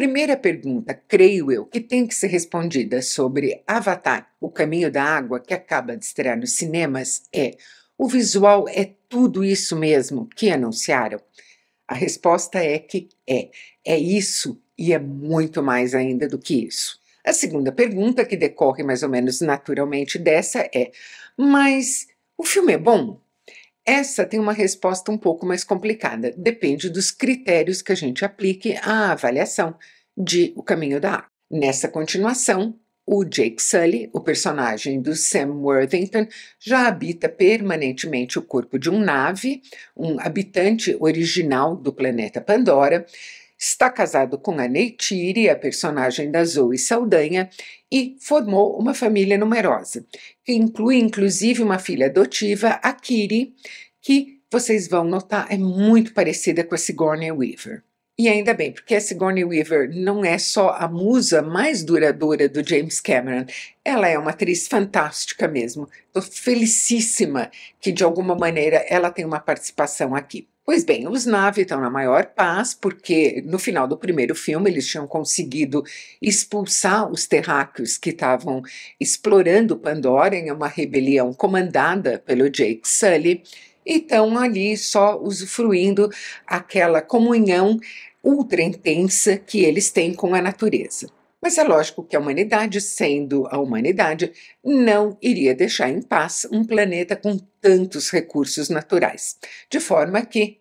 primeira pergunta, creio eu, que tem que ser respondida sobre Avatar, O Caminho da Água, que acaba de estrear nos cinemas, é: o visual é tudo isso mesmo que anunciaram? A resposta é que é. É isso e é muito mais ainda do que isso. A segunda pergunta, que decorre mais ou menos naturalmente dessa, é: mas o filme é bom? Essa tem uma resposta um pouco mais complicada. Depende dos critérios que a gente aplique à avaliação de O Caminho da Água. Nessa continuação, o Jake Sully, o personagem do Sam Worthington, já habita permanentemente o corpo de um nave, um habitante original do planeta Pandora, está casado com a Neytiri, a personagem da Zoe Saldanha, e formou uma família numerosa, que inclui inclusive uma filha adotiva, a Kiri, que vocês vão notar é muito parecida com a Sigourney Weaver. E ainda bem, porque a Sigourney Weaver não é só a musa mais duradoura do James Cameron, ela é uma atriz fantástica mesmo. Estou felicíssima que, de alguma maneira, ela tem uma participação aqui. Pois bem, os Na'vi estão na maior paz, porque no final do primeiro filme eles tinham conseguido expulsar os terráqueos que estavam explorando Pandora em uma rebelião comandada pelo Jake Sully, e estão ali só usufruindo aquela comunhão ultra intensa que eles têm com a natureza. Mas é lógico que a humanidade, sendo a humanidade, não iria deixar em paz um planeta com tantos recursos naturais, de forma que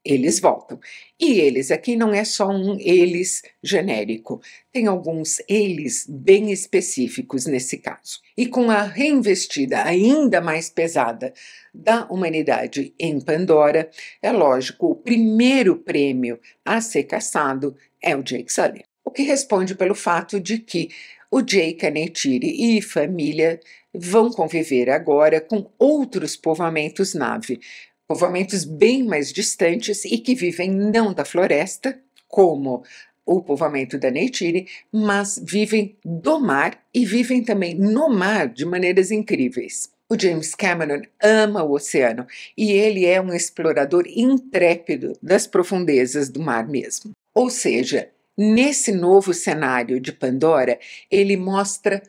eles voltam. E eles aqui não é só um eles genérico, tem alguns eles bem específicos nesse caso. E com a reinvestida ainda mais pesada da humanidade em Pandora, é lógico, o primeiro prêmio a ser caçado é o Jake Sully. O que responde pelo fato de que o Jake, a Neytiri e família vão conviver agora com outros povoamentos Na'vi, povoamentos bem mais distantes e que vivem não da floresta, como o povoamento da Neytiri, mas vivem do mar e vivem também no mar de maneiras incríveis. O James Cameron ama o oceano e ele é um explorador intrépido das profundezas do mar mesmo. Ou seja, nesse novo cenário de Pandora, ele mostra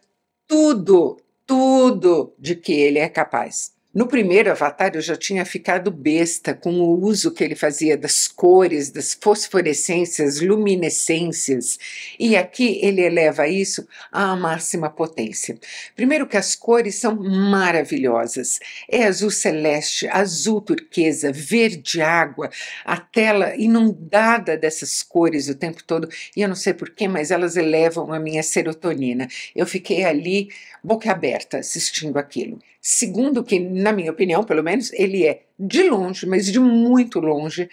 tudo de que ele é capaz. No primeiro Avatar eu já tinha ficado besta com o uso que ele fazia das cores, das fosforescências, luminescências, e aqui ele eleva isso à máxima potência. Primeiro que as cores são maravilhosas, é azul celeste, azul turquesa, verde água, a tela inundada dessas cores o tempo todo, e eu não sei porquê, mas elas elevam a minha serotonina. Eu fiquei ali boca aberta assistindo aquilo. Segundo que, na minha opinião, pelo menos, ele é de longe, mas de muito longe,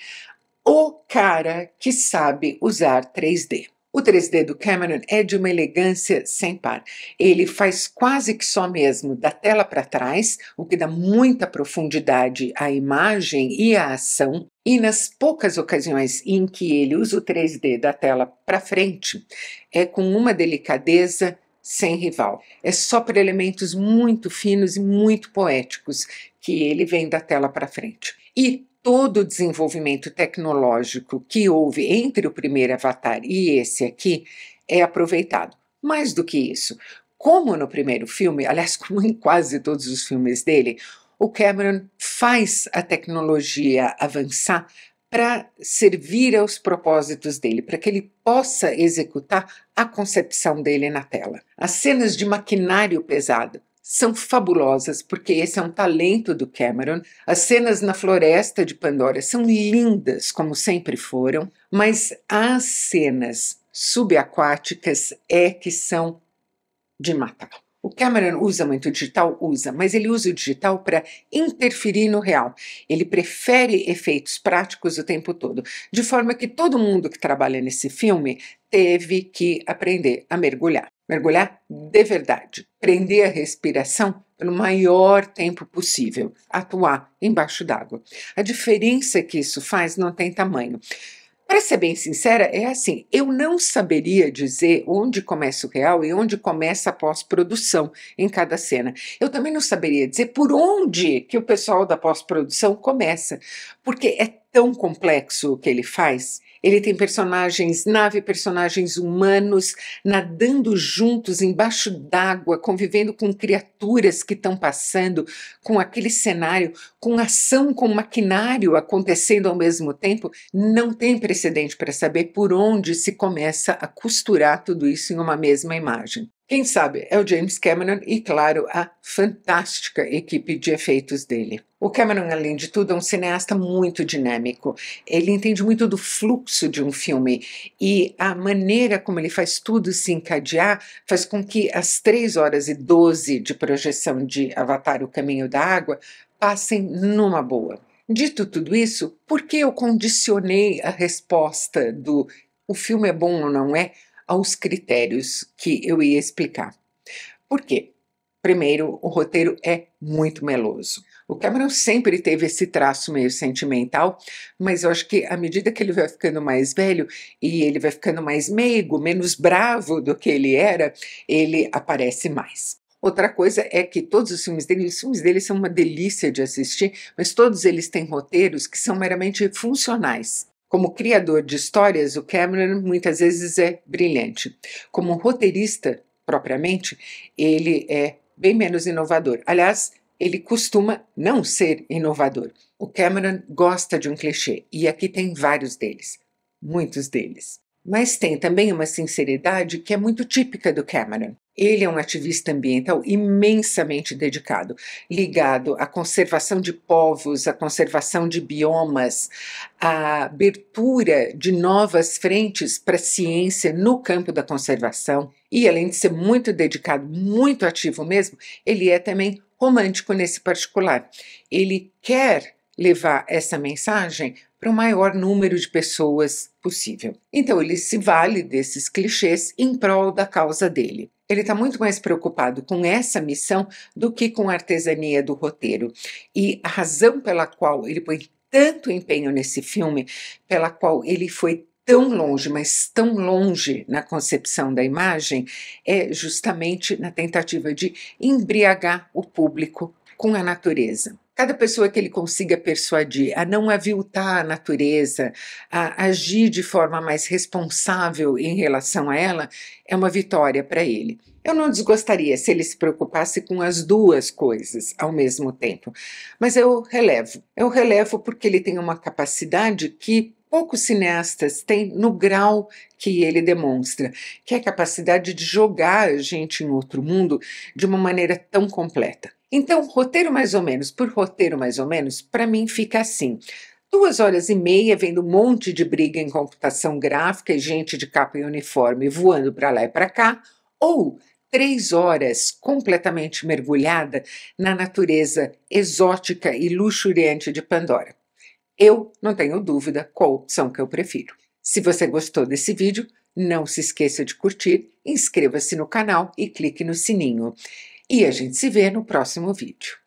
o cara que sabe usar 3D. O 3D do Cameron é de uma elegância sem par. Ele faz quase que só mesmo da tela para trás, o que dá muita profundidade à imagem e à ação. E nas poucas ocasiões em que ele usa o 3D da tela para frente, é com uma delicadeza sem rival. É só para elementos muito finos e muito poéticos que ele vem da tela para frente. E todo o desenvolvimento tecnológico que houve entre o primeiro Avatar e esse aqui é aproveitado. Mais do que isso, como no primeiro filme, aliás, como em quase todos os filmes dele, o Cameron faz a tecnologia avançar para servir aos propósitos dele, para que ele possa executar a concepção dele na tela. As cenas de maquinário pesado são fabulosas, porque esse é um talento do Cameron. As cenas na floresta de Pandora são lindas, como sempre foram, mas as cenas subaquáticas é que são de matar. O Cameron usa muito digital? Usa, mas ele usa o digital para interferir no real. Ele prefere efeitos práticos o tempo todo, de forma que todo mundo que trabalha nesse filme teve que aprender a mergulhar. Mergulhar de verdade, prender a respiração pelo maior tempo possível, atuar embaixo d'água. A diferença que isso faz não tem tamanho. Para ser bem sincera, é assim, eu não saberia dizer onde começa o real e onde começa a pós-produção em cada cena. Eu também não saberia dizer por onde que o pessoal da pós-produção começa, porque é tão complexo o que ele faz. Ele tem personagens nave, personagens humanos, nadando juntos embaixo d'água, convivendo com criaturas que estão passando, com aquele cenário, com ação, com maquinário acontecendo ao mesmo tempo. Não tem precedente para saber por onde se começa a costurar tudo isso em uma mesma imagem. Quem sabe é o James Cameron e, claro, a fantástica equipe de efeitos dele. O Cameron, além de tudo, é um cineasta muito dinâmico. Ele entende muito do fluxo de um filme e a maneira como ele faz tudo se encadear faz com que as 3h12 de projeção de Avatar, O Caminho da Água, passem numa boa. Dito tudo isso, por que eu condicionei a resposta do o filme é bom ou não é aos critérios que eu ia explicar? Por quê? Primeiro, o roteiro é muito meloso. O Cameron sempre teve esse traço meio sentimental, mas eu acho que à medida que ele vai ficando mais velho e ele vai ficando mais meigo, menos bravo do que ele era, ele aparece mais. Outra coisa é que todos os filmes dele são uma delícia de assistir, mas todos eles têm roteiros que são meramente funcionais. Como criador de histórias, o Cameron muitas vezes é brilhante. Como roteirista, propriamente, ele é bem menos inovador. Aliás, ele costuma não ser inovador. O Cameron gosta de um clichê, e aqui tem vários deles, muitos deles. Mas tem também uma sinceridade que é muito típica do Cameron. Ele é um ativista ambiental imensamente dedicado, ligado à conservação de povos, à conservação de biomas, à abertura de novas frentes para a ciência no campo da conservação. E além de ser muito dedicado, muito ativo mesmo, ele é também romântico nesse particular. Ele quer levar essa mensagem para o maior número de pessoas possível. Então ele se vale desses clichês em prol da causa dele. Ele está muito mais preocupado com essa missão do que com a artesania do roteiro. E a razão pela qual ele põe tanto empenho nesse filme, pela qual ele foi tão longe, mas tão longe na concepção da imagem, é justamente na tentativa de embriagar o público com a natureza. Cada pessoa que ele consiga persuadir a não aviltar a natureza, a agir de forma mais responsável em relação a ela, é uma vitória para ele. Eu não desgostaria se ele se preocupasse com as duas coisas ao mesmo tempo, mas eu relevo. Eu relevo porque ele tem uma capacidade que poucos cineastas têm no grau que ele demonstra, que é a capacidade de jogar a gente em outro mundo de uma maneira tão completa. Então, roteiro mais ou menos por roteiro mais ou menos, para mim fica assim: 2h30 vendo um monte de briga em computação gráfica e gente de capa e uniforme voando para lá e para cá, ou 3 horas completamente mergulhada na natureza exótica e luxuriante de Pandora. Eu não tenho dúvida qual opção que eu prefiro. Se você gostou desse vídeo, não se esqueça de curtir, inscreva-se no canal e clique no sininho. E a gente se vê no próximo vídeo.